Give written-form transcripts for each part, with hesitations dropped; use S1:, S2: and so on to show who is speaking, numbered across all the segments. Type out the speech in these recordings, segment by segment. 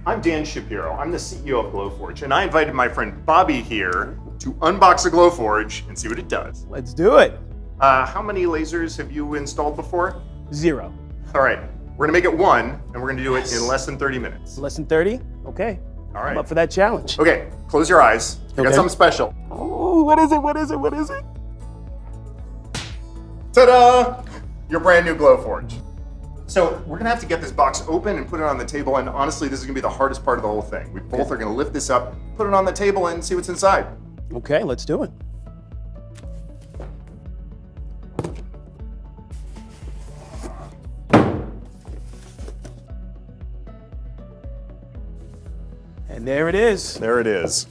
S1: I'm Dan Shapiro. I'm the CEO of Glowforge, and I invited my friend Bobby here to unbox a Glowforge and see what it does.
S2: Let's do it.
S1: How many lasers have you installed before?
S2: 0.
S1: All right, we're gonna make it 1, and we're gonna do it in less than 30 minutes.
S2: Less than 30? Okay.
S1: All right.
S2: I'm up for that challenge.
S1: Okay, close your eyes. I got
S2: Okay.
S1: something special.
S2: Oh, what is it? What is it? What is it?
S1: Ta-da! Your brand new Glowforge. So we're gonna have to get this box open and put it on the table, and honestly, this is gonna be the hardest part of the whole thing. We both are gonna lift this up, put it on the table, and see what's inside.
S2: Okay, let's do it. And there it is.
S1: There it is.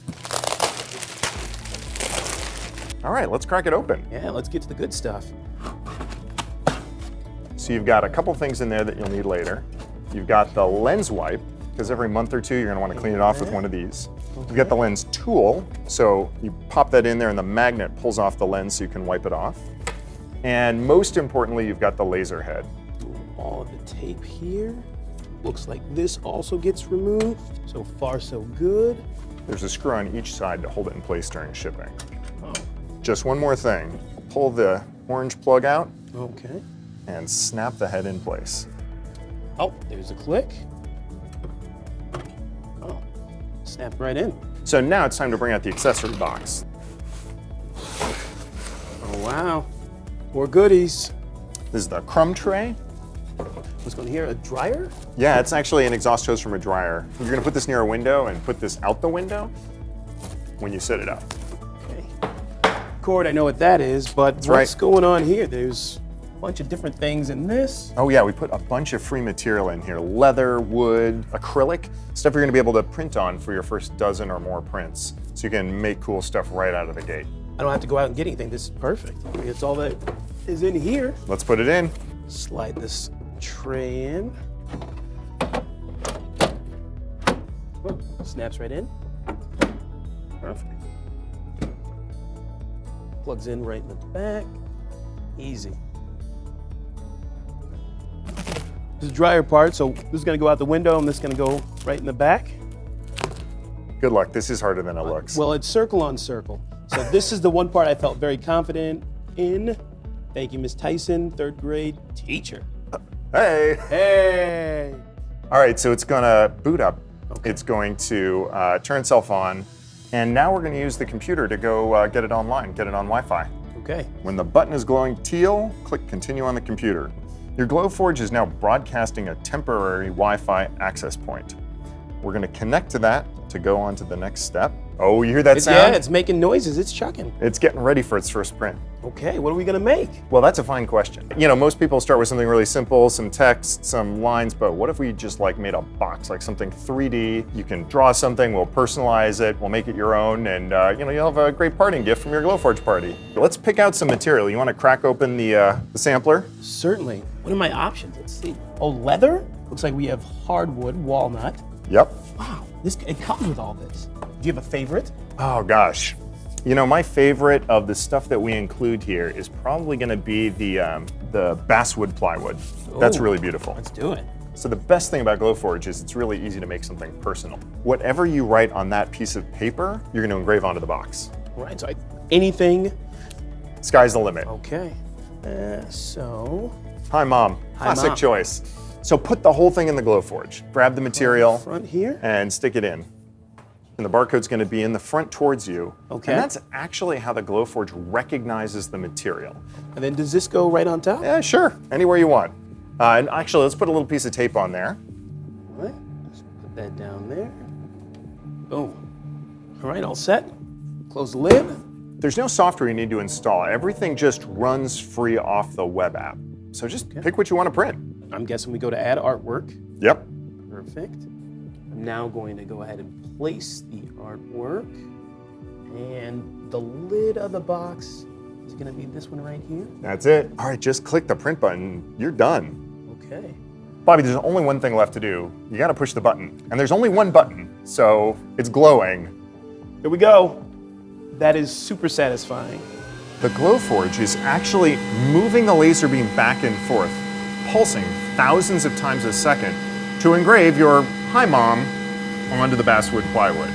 S1: All right, let's crack it open.
S2: Yeah, let's get to the good stuff.
S1: So you've got a couple things in there that you'll need later. You've got the lens wipe, because every month or two you're gonna wanna clean it off with one of these. You've got the lens tool, so you pop that in there and the magnet pulls off the lens so you can wipe it off. And most importantly, you've got the laser head.
S2: All of the tape here. Looks like this also gets removed. So far, so good.
S1: There's a screw on each side to hold it in place during shipping.
S2: Oh,
S1: Just one more thing. Pull the orange plug out
S2: okay.
S1: and snap the head in place.
S2: Oh, there's a click. Oh, snapped right in.
S1: So now it's time to bring out the accessory box.
S2: Oh, wow. More goodies.
S1: This is the crumb tray.
S2: What's going here? A dryer?
S1: Yeah, it's actually an exhaust hose from a dryer. You're gonna put this near a window and put this out the window when you set it up.
S2: Okay. Cord, I know what that is, but what's
S1: right.
S2: going on here? There's a bunch of different things in this.
S1: Oh yeah, we put a bunch of free material in here. Leather, wood, acrylic, stuff you're gonna be able to print on for your first dozen or more prints. So you can make cool stuff right out of the gate.
S2: I don't have to go out and get anything. This is perfect. I mean, it's all that is in here.
S1: Let's put it in.
S2: Slide this tray in. Oh, snaps right in. Perfect. Plugs in right in the back. Easy. This is the dryer part, so this is gonna go out the window and this is gonna go right in the back.
S1: Good luck, this is harder than it looks.
S2: Well, it's circle on circle. So this is the one part I felt very confident in. Thank you, Miss Tyson, 3rd grade teacher.
S1: Hey!
S2: Hey!
S1: All right, so it's gonna boot up.
S2: Okay.
S1: It's going to turn itself on, and now we're gonna use the computer to go get it online, get it on Wi-Fi.
S2: Okay.
S1: When the button is glowing teal, click continue on the computer. Your Glowforge is now broadcasting a temporary Wi-Fi access point. We're gonna connect to that to go on to the next step. Oh, you hear that sound?
S2: Yeah, it's making noises. It's chucking.
S1: It's getting ready for its first print.
S2: Okay, what are we gonna make?
S1: Well, that's a fine question. You know, most people start with something really simple, some text, some lines, but what if we just like made a box, like something 3D? You can draw something, we'll personalize it, we'll make it your own, and you know, you'll have a great parting gift from your Glowforge party. Let's pick out some material. You wanna crack open the sampler?
S2: Certainly. What are my options? Let's see. Oh, leather? Looks like we have hardwood, walnut.
S1: Yep.
S2: Wow, it comes with all this. Do you have a favorite?
S1: Oh gosh. You know, my favorite of the stuff that we include here is probably gonna be the basswood plywood. That's
S2: Ooh,
S1: really beautiful.
S2: Let's do it.
S1: So the best thing about Glowforge is it's really easy to make something personal. Whatever you write on that piece of paper, you're gonna engrave onto the box.
S2: All right, so anything.
S1: Sky's the limit.
S2: Okay. So.
S1: Hi, Mom.
S2: Hi,
S1: Classic
S2: Mom.
S1: choice. So put the whole thing in the Glowforge. Grab the material
S2: Front here.
S1: and stick it in. And the barcode's gonna be in the front towards you.
S2: Okay.
S1: And that's actually how the Glowforge recognizes the material.
S2: And then does this go right on top?
S1: Yeah, sure, anywhere you want. And actually, let's put a little piece of tape on there.
S2: All right, let's put that down there. Boom. All right, all set. Close the lid.
S1: There's no software you need to install. Everything just runs free off the web app. So just pick what you want to print.
S2: I'm guessing we go to add artwork.
S1: Yep.
S2: Perfect. I'm now going to go ahead and place the artwork. And the lid of the box is going to be this one right here.
S1: That's it. All right, just click the print button. You're done.
S2: Okay.
S1: Bobby, there's only one thing left to do. You got to push the button. And there's only one button, so it's glowing.
S2: Here we go. That is super satisfying.
S1: The Glowforge is actually moving the laser beam back and forth, pulsing thousands of times a second to engrave your "Hi Mom" onto the basswood plywood.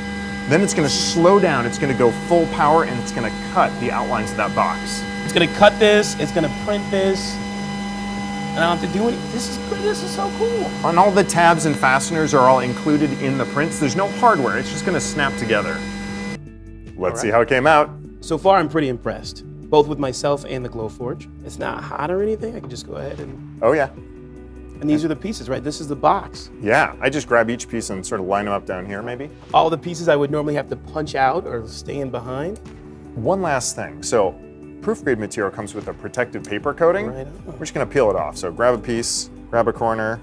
S1: Then it's going to slow down, it's going to go full power, and it's going to cut the outlines of that box.
S2: It's gonna cut this, it's gonna print this, and I don't have to do anything. This is good, this is so cool.
S1: And all the tabs and fasteners are all included in the prints. There's no hardware, it's just going to snap together. Let's see how it came out.
S2: So far, I'm pretty impressed, both with myself and the Glowforge. It's not hot or anything. I can just go ahead and...
S1: Oh yeah.
S2: And these are the pieces, right? This is the box.
S1: Yeah, I just grab each piece and sort of line them up down here maybe.
S2: All the pieces I would normally have to punch out or stay in behind.
S1: One last thing. So, proof grade material comes with a protective paper coating.
S2: Right on.
S1: We're just going to peel it off. So grab a piece, grab a corner,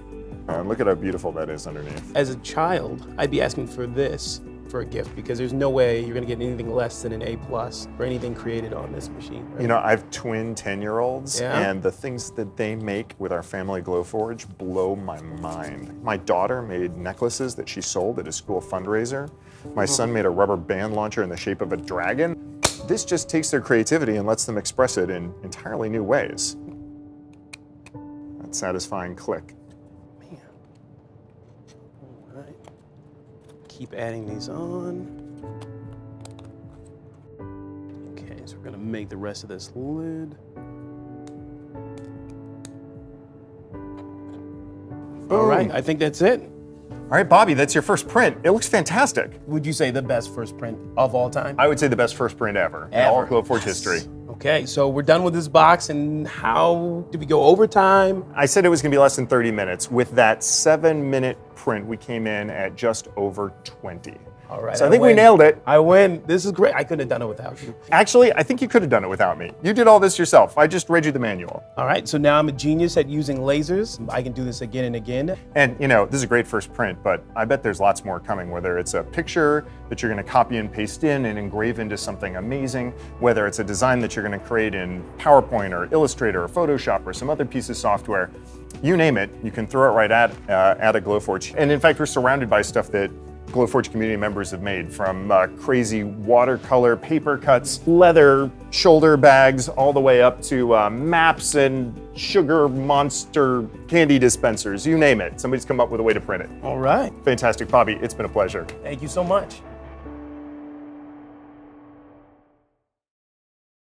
S1: and look at how beautiful that is underneath.
S2: As a child, I'd be asking for this for a gift because there's no way you're gonna get anything less than an A+ for anything created on this machine. Right?
S1: You know, I have twin 10-year-olds,
S2: Yeah?
S1: and the things that they make with our family Glowforge blow my mind. My daughter made necklaces that she sold at a school fundraiser. My son made a rubber band launcher in the shape of a dragon. This just takes their creativity and lets them express it in entirely new ways. That satisfying click.
S2: Man. All right. Keep adding these on. Okay, so we're gonna make the rest of this lid. All right, I think that's it.
S1: All right, Bobby, that's your first print. It looks fantastic.
S2: Would you say the best first print of all time?
S1: I would say the best first print ever in all of Glowforge history.
S2: Okay, so we're done with this box, and how did we go overtime?
S1: I said it was gonna be less than 30 minutes. With that 7-minute print, we came in at just over 20.
S2: All right.
S1: So I think we nailed it.
S2: I win. This is great. I couldn't have done it without you.
S1: Actually, I think you could have done it without me. You did all this yourself. I just read you the manual.
S2: All right, so now I'm a genius at using lasers. I can do this again and again.
S1: And you know, this is a great first print, but I bet there's lots more coming, whether it's a picture that you're gonna copy and paste in and engrave into something amazing, whether it's a design that you're gonna create in PowerPoint or Illustrator or Photoshop or some other piece of software. You name it, you can throw it right at a Glowforge. And in fact, we're surrounded by stuff that Glowforge community members have made, from crazy watercolor paper cuts, leather shoulder bags, all the way up to maps and sugar monster candy dispensers, you name it. Somebody's come up with a way to print it.
S2: All right.
S1: Fantastic, Bobby, it's been a pleasure.
S2: Thank you so much.